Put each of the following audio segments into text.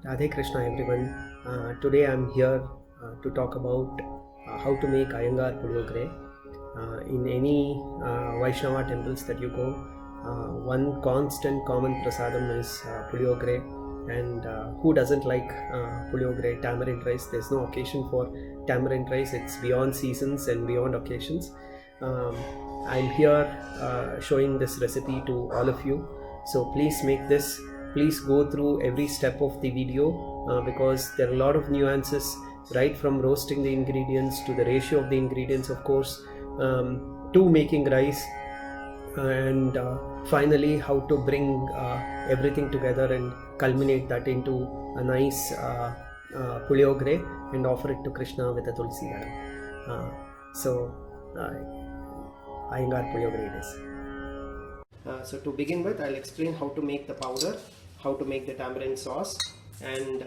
Radhe Krishna everyone. Today I'm here to talk about how to make Iyengar Puliyogre. In any Vaishnava temples that you go, one constant common prasadam is Puliyogre. And who doesn't like Puliyogre, tamarind rice? There's no occasion for tamarind rice. It's beyond seasons and beyond occasions. Um, I'm here showing this recipe to all of you. So please make this. Please go through every step of the video because there are a lot of nuances, right from roasting the ingredients to the ratio of the ingredients, of course, to making rice, and finally how to bring everything together and culminate that into a nice puliyogre and offer it to Krishna with a tulsi laddu. So, Iyengar Puliyogre it is. So to begin with, I'll explain how to make the powder, how to make the tamarind sauce, and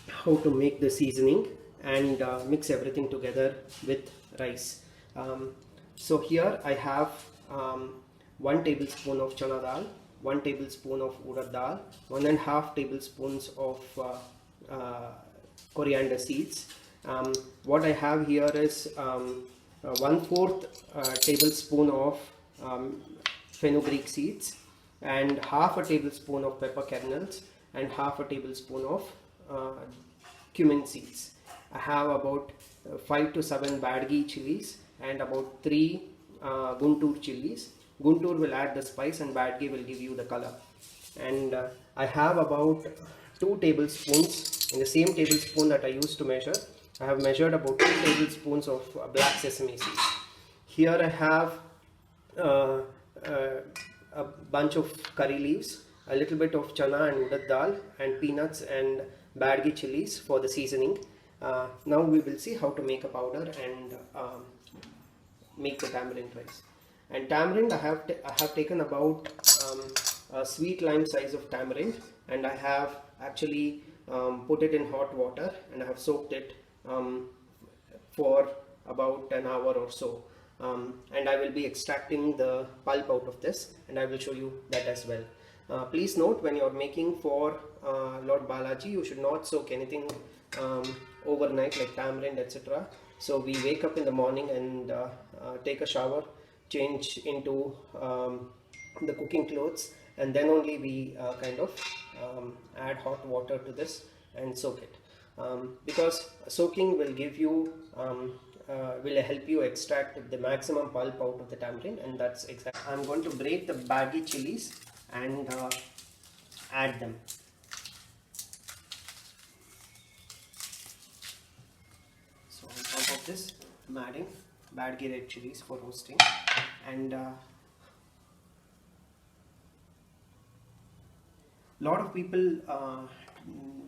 how to make the seasoning, and mix everything together with rice. So here I have 1 tablespoon of chana dal, 1 tablespoon of urad dal, 1.5 tablespoons of coriander seeds. What I have here is 1/4 tablespoon of fenugreek seeds, and half a tablespoon of pepper kernels, and half a tablespoon of cumin seeds. I have about 5 to 7 badgi chilies and about 3 Guntur chilies. Guntur will add the spice and badgi will give you the color. And I have about 2 tablespoons, in the same tablespoon that I used to measure, I have measured about 2 tablespoons of black sesame seeds. Here I have uh, a bunch of curry leaves, a little bit of chana and urad dal, and peanuts and badgi chilies for the seasoning. Now we will see how to make a powder and make the tamarind rice. And tamarind, I have taken about a sweet lime size of tamarind, and I have actually put it in hot water, and I have soaked it for about an hour or so. And I will be extracting the pulp out of this, and I will show you that as well. Please note, when you are making for Lord Balaji, you should not soak anything overnight like tamarind, etc. So we wake up in the morning and take a shower, change into the cooking clothes, and then only we add hot water to this and soak it. Because soaking will give you will help you extract the maximum pulp out of the tamarind, and that's exactly. I'm going to break the baggy chilies and add them. So on top of this, I'm adding badgi red chilies for roasting, and lot of people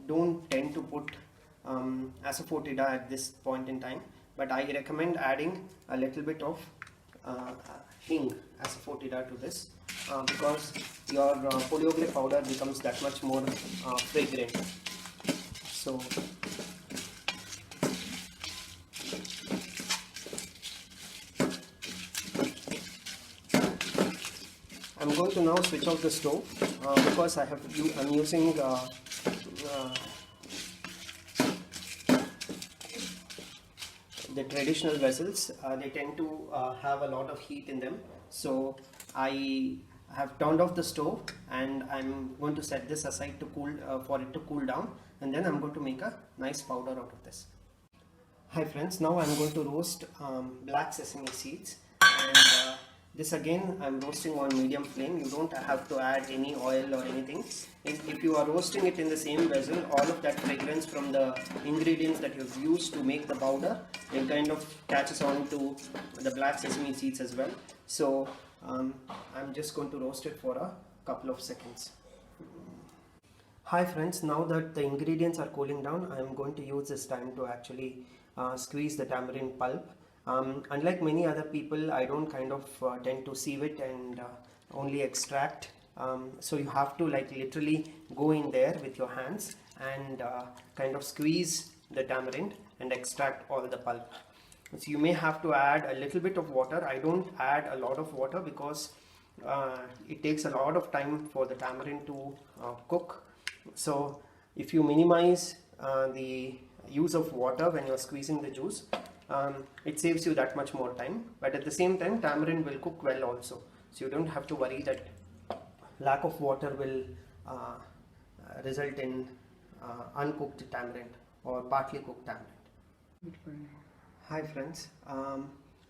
don't tend to put asafoetida at this point in time, but I recommend adding a little bit of hing asafoetida to this because your puliyogre powder becomes that much more fragrant. So I'm going to now switch off the stove because I'm using the traditional vessels. They tend to have a lot of heat in them, so I have turned off the stove, and I'm going to set this aside to cool for it to cool down, and then I'm going to make a nice powder out of this. Hi friends, now I'm going to roast black sesame seeds, and this again I'm roasting on medium flame. You don't have to add any oil or anything. If you are roasting it in the same vessel, all of that fragrance from the ingredients that you've used to make the powder, it kind of catches on to the black sesame seeds as well. So I'm just going to roast it for a couple of seconds. Hi friends, now that the ingredients are cooling down, I am going to use this time to actually squeeze the tamarind pulp. Unlike many other people, I don't tend to sieve it and only extract. So you have to literally go in there with your hands and kind of squeeze the tamarind and extract all the pulp. So you may have to add a little bit of water. I don't add a lot of water because it takes a lot of time for the tamarind to cook. So if you minimize the use of water when you're squeezing the juice, it saves you that much more time. But at the same time, tamarind will cook well also, so you don't have to worry that lack of water will result in uncooked tamarind or partly cooked tamarind. Hi friends,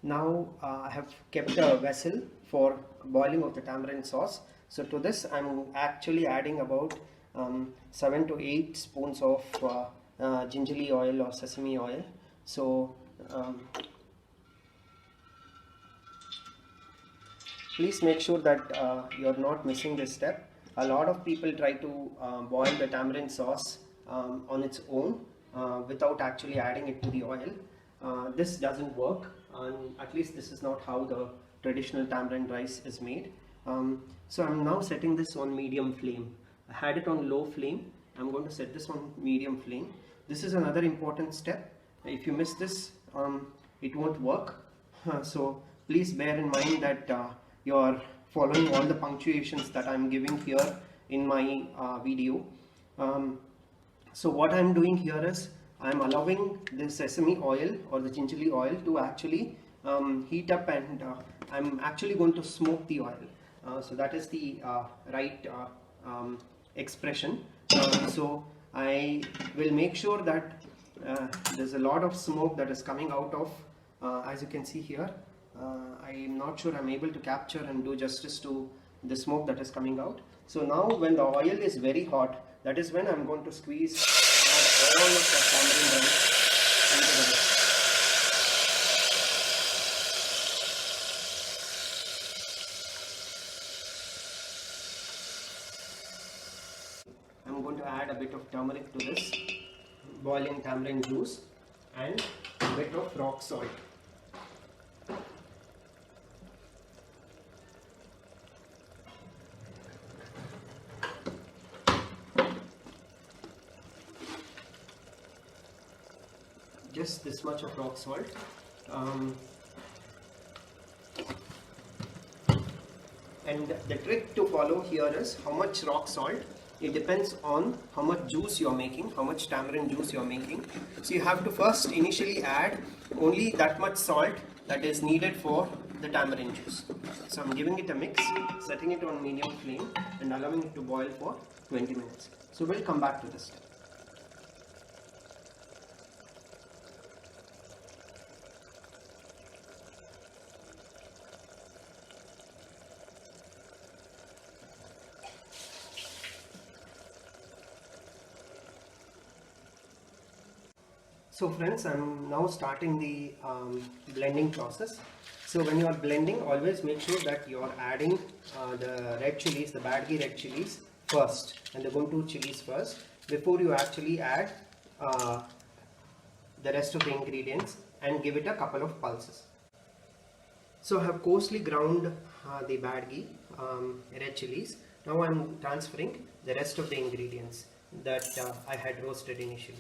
now I have kept a vessel for boiling of the tamarind sauce. So to this I'm actually adding about 7 to 8 spoons of gingerly oil or sesame oil. So please make sure that you're not missing this step. A lot of people try to boil the tamarind sauce on its own without actually adding it to the oil. This doesn't work, and at least this is not how the traditional tamarind rice is made. So I'm now setting this on medium flame. I had it on low flame. I'm going to set this on medium flame. This is another important step. If you miss this, it won't work. So please bear in mind that you're following all the punctuations that I'm giving here in my video. So what I'm doing here is I'm allowing the sesame oil or the gingerly oil to actually heat up, and I'm actually going to smoke the oil. So that is the right expression. So I will make sure that there's a lot of smoke that is coming out of, as you can see here. I'm not sure I'm able to capture and do justice to the smoke that is coming out. So now when the oil is very hot, that is when I'm going to squeeze all of the tamarind rice into the dish. I'm going to add a bit of turmeric to this boiling tamarind juice and a bit of rock salt. Just this much of rock salt. And the trick to follow here is how much rock salt. It depends on how much juice you're making, how much tamarind juice you're making. So you have to first initially add only that much salt that is needed for the tamarind juice. So I'm giving it a mix, setting it on medium flame and allowing it to boil for 20 minutes. So we'll come back to this. So friends, I'm now starting the blending process. So when you are blending, always make sure that you are adding the red chilies, the Badgi red chilies first, and the Guntur chilies first, before you actually add the rest of the ingredients and give it a couple of pulses. So I have coarsely ground the Badgi red chilies. Now I'm transferring the rest of the ingredients that I had roasted initially.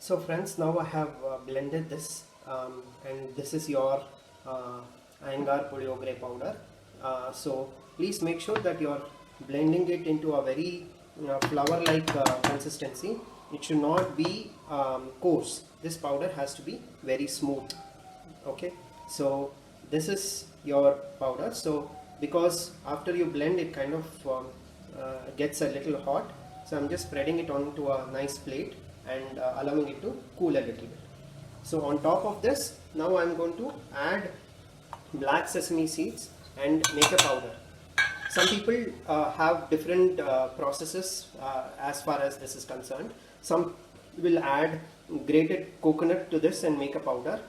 So friends, now I have blended this and this is your Iyengar Puliyogre powder. So please make sure that you are blending it into a very flour-like consistency. It should not be coarse. This powder has to be very smooth. Okay, so this is your powder. So because after you blend it kind of gets a little hot, so I'm just spreading it onto a nice plate and allowing it to cool a little bit. So on top of this, now I'm going to add black sesame seeds and make a powder. Some people have different processes as far as this is concerned. Some will add grated coconut to this and make a powder,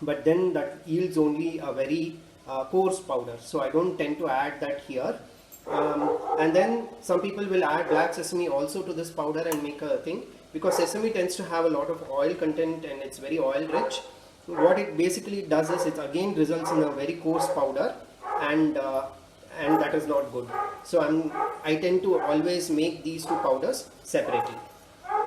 but then that yields only a very coarse powder, so I don't tend to add that here. And then some people will add black sesame also to this powder and make a thing, because sesame tends to have a lot of oil content and it's very oil rich. What it basically does is it again results in a very coarse powder, and and that is not good. So I tend to always make these two powders separately.